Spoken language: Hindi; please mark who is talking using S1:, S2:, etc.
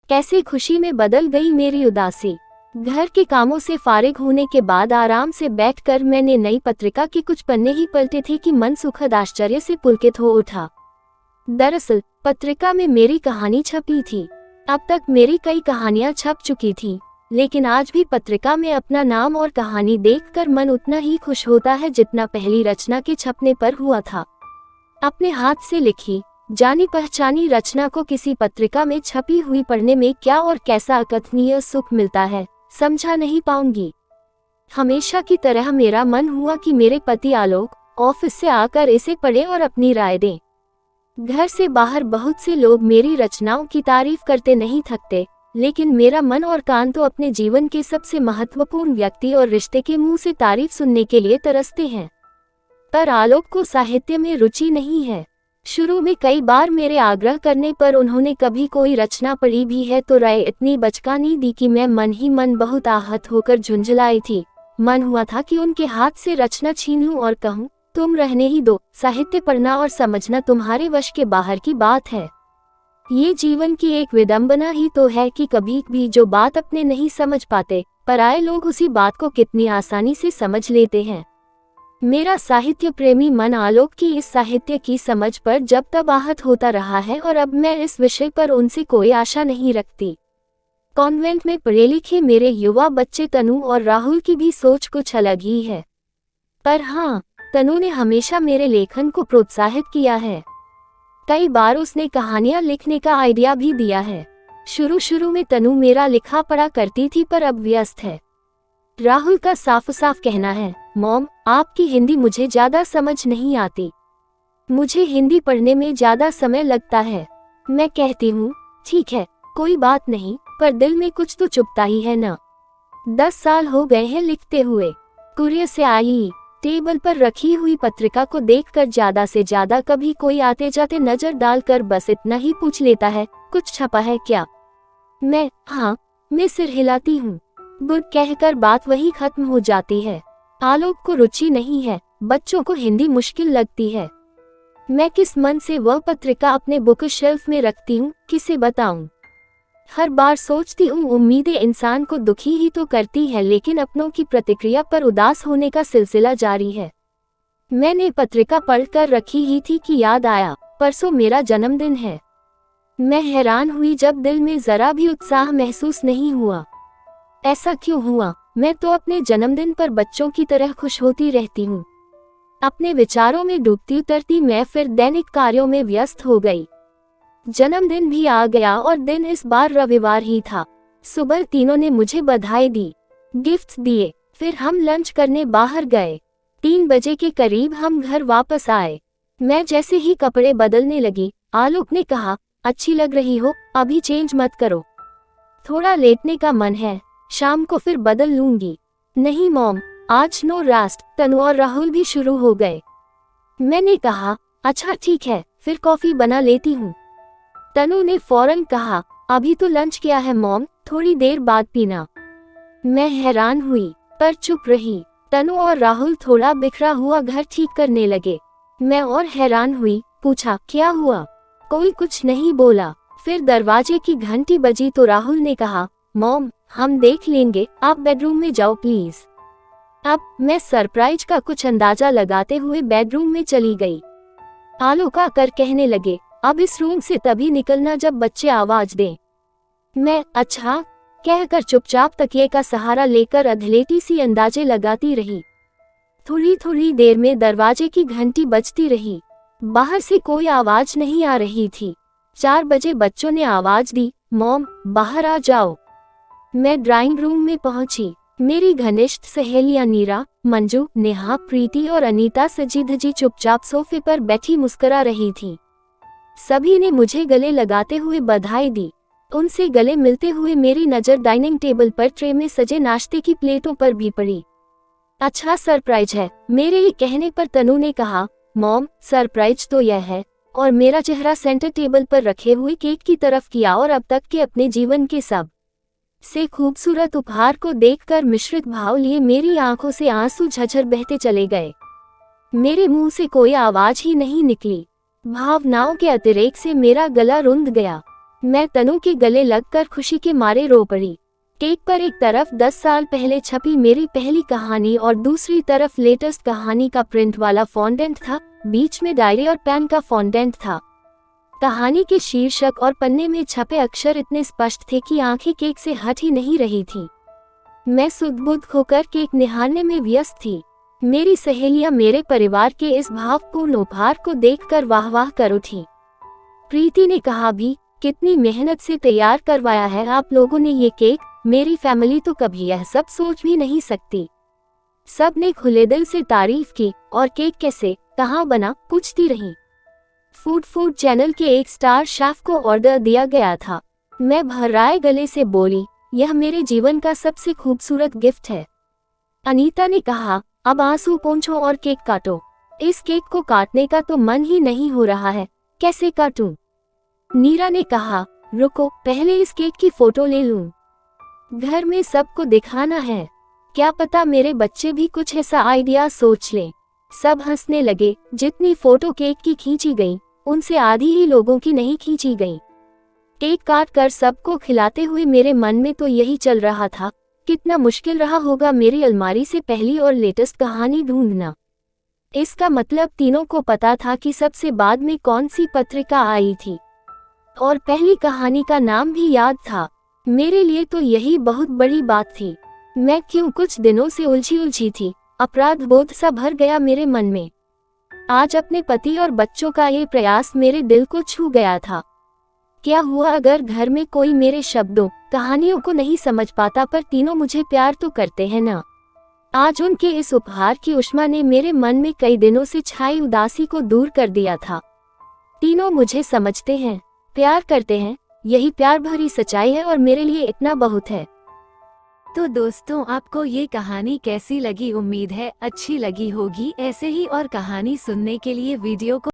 S1: कैसे खुशी में बदल गई मेरी उदासी। घर के कामों से फारिग होने के बाद आराम से बैठकर मैंने नई पत्रिका के कुछ पन्ने ही पलटे थे कि मन सुखद आश्चर्य से पुलकित हो उठा। दरअसल पत्रिका में मेरी कहानी छपी थी। अब तक मेरी कई कहानियां छप चुकी थीं, लेकिन आज भी पत्रिका में अपना नाम और कहानी देखकर मन उतना ही खुश होता है जितना पहली रचना के छपने पर हुआ था। अपने हाथ से लिखी जानी पहचानी रचना को किसी पत्रिका में छपी हुई पढ़ने में क्या और कैसा अकथनीय सुख मिलता है, समझा नहीं पाऊंगी। हमेशा की तरह मेरा मन हुआ कि मेरे पति आलोक ऑफिस से आकर इसे पढ़ें और अपनी राय दें। घर से बाहर बहुत से लोग मेरी रचनाओं की तारीफ करते नहीं थकते, लेकिन मेरा मन और कान तो अपने जीवन के सबसे महत्वपूर्ण व्यक्ति और रिश्ते के मुंह से तारीफ सुनने के लिए तरसते हैं। पर आलोक को साहित्य में रुचि नहीं है। शुरू में कई बार मेरे आग्रह करने पर उन्होंने कभी कोई रचना पढ़ी भी है तो राय इतनी बचकानी दी कि मैं मन ही मन बहुत आहत होकर झुंझलाई थी। मन हुआ था कि उनके हाथ से रचना छीन लूं और कहूं, तुम रहने ही दो, साहित्य पढ़ना और समझना तुम्हारे वश के बाहर की बात है। ये जीवन की एक विडंबना ही तो है कि कभी भी जो बात अपने नहीं समझ पाते, पराये लोग उसी बात को कितनी आसानी से समझ लेते हैं। मेरा साहित्य प्रेमी मन आलोक की इस साहित्य की समझ पर जब तब आहत होता रहा है और अब मैं इस विषय पर उनसे कोई आशा नहीं रखती। कॉन्वेंट में पढ़े लिखे मेरे युवा बच्चे तनु और राहुल की भी सोच कुछ अलग ही है। पर हाँ, तनु ने हमेशा मेरे लेखन को प्रोत्साहित किया है। कई बार उसने कहानियां लिखने का आइडिया भी दिया है। शुरू में तनु मेरा लिखा पढ़ा करती थी पर अब व्यस्त है। राहुल का साफ साफ कहना है, मॉम आपकी हिंदी मुझे ज्यादा समझ नहीं आती, मुझे हिंदी पढ़ने में ज्यादा समय लगता है। मैं कहती हूँ ठीक है कोई बात नहीं, पर दिल में कुछ तो चुभता ही है ना। 10 साल हो गए हैं लिखते हुए। कुरियर से आई टेबल पर रखी हुई पत्रिका को देखकर ज्यादा से ज्यादा कभी कोई आते जाते नजर डालकर बस इतना ही पूछ लेता है, कुछ छपा है क्या। मैं सिर हिलाती हूँ। गुड कहकर बात वही खत्म हो जाती है। आलोक को रुचि नहीं है, बच्चों को हिंदी मुश्किल लगती है। मैं किस मन से वह पत्रिका अपने बुक शेल्फ में रखती हूँ, किसे बताऊं। हर बार सोचती हूँ उम्मीदें इंसान को दुखी ही तो करती है, लेकिन अपनों की प्रतिक्रिया पर उदास होने का सिलसिला जारी है। मैंने पत्रिका पढ़कर रखी ही थी कि याद आया, परसों मेरा जन्मदिन है। मैं हैरान हुई जब दिल में जरा भी उत्साह महसूस नहीं हुआ। ऐसा क्यों हुआ? मैं तो अपने जन्मदिन पर बच्चों की तरह खुश होती रहती हूँ। अपने विचारों में डूबती उतरती मैं फिर दैनिक कार्यों में व्यस्त हो गई। जन्मदिन भी आ गया और दिन इस बार रविवार ही था। सुबह तीनों ने मुझे बधाई दी, गिफ्ट्स दिए, फिर हम लंच करने बाहर गए। 3 बजे के करीब हम घर वापस आए। मैं जैसे ही कपड़े बदलने लगी, आलोक ने कहा, अच्छी लग रही हो, अभी चेंज मत करो, थोड़ा लेटने का मन है, शाम को फिर बदल लूंगी। नहीं मॉम, आज नो रास्ट। तनु और राहुल भी शुरू हो गए। मैंने कहा, अच्छा ठीक है, फिर कॉफी बना लेती हूँ। तनु ने फौरन कहा, अभी तो लंच किया है मॉम, थोड़ी देर बाद पीना। मैं हैरान हुई पर चुप रही। तनु और राहुल थोड़ा बिखरा हुआ घर ठीक करने लगे। मैं और हैरान हुई, पूछा क्या हुआ। कोई कुछ नहीं बोला। फिर दरवाजे की घंटी बजी तो राहुल ने कहा, मॉम हम देख लेंगे, आप बेडरूम में जाओ प्लीज। अब मैं सरप्राइज का कुछ अंदाजा लगाते हुए बेडरूम में चली गई। आलोक आकर कहने लगे, अब इस रूम से तभी निकलना जब बच्चे आवाज दें। मैं अच्छा कहकर चुपचाप तकिए का सहारा लेकर अधलेटी सी अंदाजे लगाती रही। थोड़ी देर में दरवाजे की घंटी बजती रही। बाहर से कोई आवाज नहीं आ रही थी। 4 बजे बच्चों ने आवाज दी, मॉम बाहर आ जाओ। मैं ड्राइंग रूम में पहुंची। मेरी घनिष्ठ सहेलियां नीरा, मंजू, नेहा, प्रीति और अनीता सजी धजी चुपचाप सोफे पर बैठी मुस्कुरा रही थी। सभी ने मुझे गले लगाते हुए बधाई दी। उनसे गले मिलते हुए मेरी नजर डाइनिंग टेबल पर ट्रे में सजे नाश्ते की प्लेटों पर भी पड़ी। अच्छा सरप्राइज है, मेरे ही कहने पर तनु ने कहा, मॉम सरप्राइज तो यह है, और मेरा चेहरा सेंटर टेबल पर रखे हुए केक की तरफ किया और अब तक के अपने जीवन के सब से खूबसूरत उपहार को देखकर मिश्रित भाव लिए मेरी आंखों से आंसू झरझर बहते चले गए। मेरे मुंह से कोई आवाज ही नहीं निकली। भावनाओं के अतिरेक से मेरा गला रुंध गया। मैं तनु के गले लगकर खुशी के मारे रो पड़ी। केक पर एक तरफ 10 साल पहले छपी मेरी पहली कहानी और दूसरी तरफ लेटेस्ट कहानी का प्रिंट वाला फॉन्डेंट था। बीच में डायरी और पेन का फॉन्डेंट था। कहानी के शीर्षक और पन्ने में छपे अक्षर इतने स्पष्ट थे कि आंखें केक से हट ही नहीं रही थी। मैं सुध-बुध होकर केक निहारने में व्यस्त थी। मेरी सहेलियां मेरे परिवार के इस भावपूर्ण उपहार को देखकर वाह वाह कर उठी। प्रीति ने कहा भी, कितनी मेहनत से तैयार करवाया है आप लोगों ने ये केक, मेरी फैमिली तो कभी यह सब सोच भी नहीं सकती। सब ने खुले दिल से तारीफ की। और केक कैसे, कहाँ बना, पूछती रही। फूड चैनल के एक स्टार शेफ को ऑर्डर दिया गया था। मैं भर्राए गले से बोली, यह मेरे जीवन का सबसे खूबसूरत गिफ्ट है। अनीता ने कहा, अब आंसू पोंछो और केक काटो। इस केक को काटने का तो मन ही नहीं हो रहा है, कैसे काटूं? नीरा ने कहा, रुको पहले इस केक की फोटो ले लूं। घर में सबको दिखाना है, क्या पता मेरे बच्चे भी कुछ ऐसा आइडिया सोच लें। सब हंसने लगे। जितनी फोटो केक की खींची गई, उनसे आधी ही लोगों की नहीं खींची गई। केक काट कर सबको खिलाते हुए मेरे मन में तो यही चल रहा था, कितना मुश्किल रहा होगा मेरी अलमारी से पहली और लेटेस्ट कहानी ढूंढना। इसका मतलब तीनों को पता था कि सबसे बाद में कौन सी पत्रिका आई थी, और पहली कहानी का नाम भी याद था। मेरे लिए तो यही बहुत बड़ी बात थी। मैं क्यों कुछ दिनों से उलझी थी, अपराध बोध सा भर गया मेरे मन में। आज अपने पति और बच्चों का ये प्रयास मेरे दिल को छू गया था। क्या हुआ अगर घर में कोई मेरे शब्दों, कहानियों को नहीं समझ पाता, पर तीनों मुझे प्यार तो करते हैं ना। आज उनके इस उपहार की उष्मा ने मेरे मन में कई दिनों से छाई उदासी को दूर कर दिया था। तीनों मुझे समझते हैं, प्यार करते हैं, यही प्यार भरी सच्चाई है और मेरे लिए इतना बहुत है।
S2: तो दोस्तों, आपको ये कहानी कैसी लगी? उम्मीद है अच्छी लगी होगी। ऐसे ही और कहानी सुनने के लिए वीडियो को